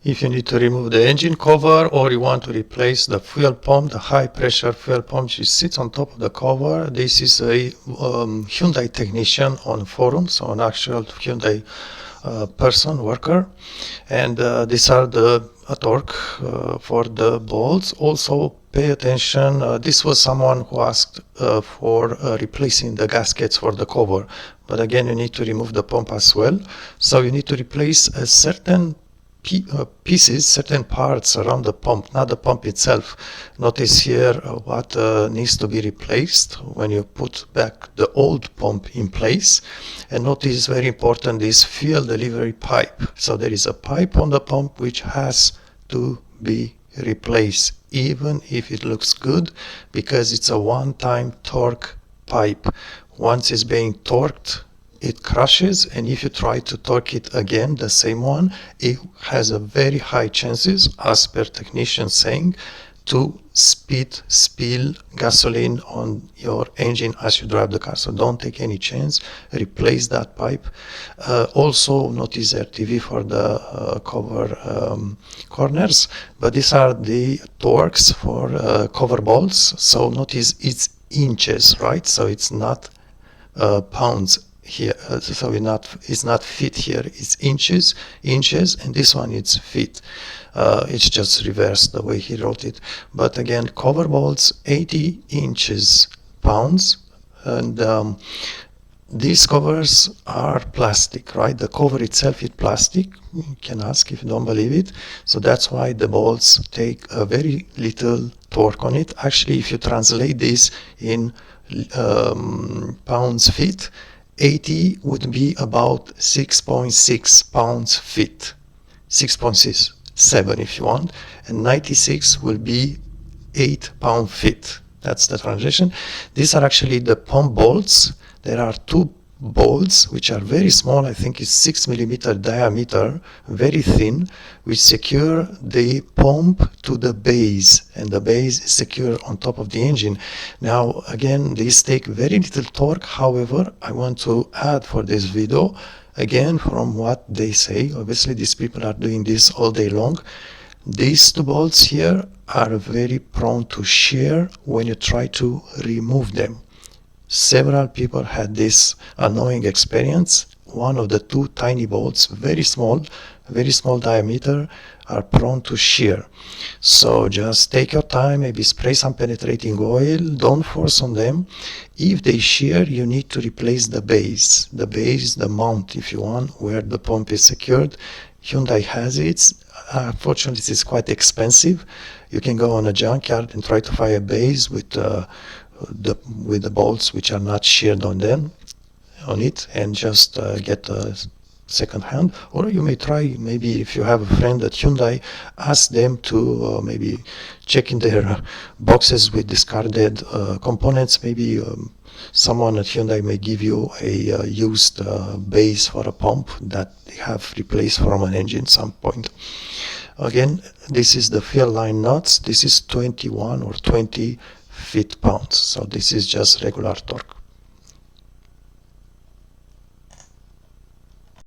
If you need to remove the engine cover or you want to replace the fuel pump, the high pressure fuel pump which sits on top of the cover, this is a Hyundai technician on forum, so an actual Hyundai person, worker, and these are the torque for the bolts. Also pay attention, this was someone who asked for replacing the gaskets for the cover, but again you need to remove the pump as well, so you need to replace a certain pieces, certain parts around the pump, not the pump itself. Notice here what needs to be replaced when you put back the old pump in place. And notice, very important, this fuel delivery pipe. So there is a pipe on the pump which has to be replaced, even if it looks good, because it's a one-time torque pipe. Once it's being torqued, it crashes, and if you try to torque it again, the same one, it has a very high chances, as per technician saying, to spill gasoline on your engine as you drive the car. So don't take any chance, replace that pipe. Also notice RTV for the cover corners, but these are the torques for cover bolts. So notice it's inches, right? So it's not pounds here, so it's not feet here, it's inches, and this one it's feet. It's just reversed the way he wrote it. But again, cover bolts 80 inches pounds, and these covers are plastic, right? The cover itself is plastic. You can ask if you don't believe it. So that's why the bolts take a very little torque on it. Actually, if you translate this in pounds feet, 80 would be about 6.6 pounds feet, 6.7 if you want, and 96 will be 8 pound feet. That's the translation. These are actually the pump bolts. There are two bolts which are very small, I think it's 6 millimeter diameter, very thin, which secure the pump to the base, and the base is secure on top of the engine. Now again, these take very little torque. However, I want to add for this video, again from what they say, obviously these people are doing this all day long, these two bolts here are very prone to shear when you try to remove them. Several people had this annoying experience. One of the two tiny bolts, very small diameter, are prone to shear. So just take your time, maybe spray some penetrating oil, don't force on them. If they shear, you need to replace the base, the mount if you want, where the pump is secured. Hyundai has it. Unfortunately, it's quite expensive. You can go on a junkyard and try to find a base with the bolts which are not sheared on it, and just get a second hand. Or you may try, maybe if you have a friend at Hyundai, ask them to maybe check in their boxes with discarded components. Maybe someone at Hyundai may give you a used base for a pump that they have replaced from an engine at some point. Again, this is the fuel line nuts. This is 21 or 20 feet-pounds. So this is just regular torque.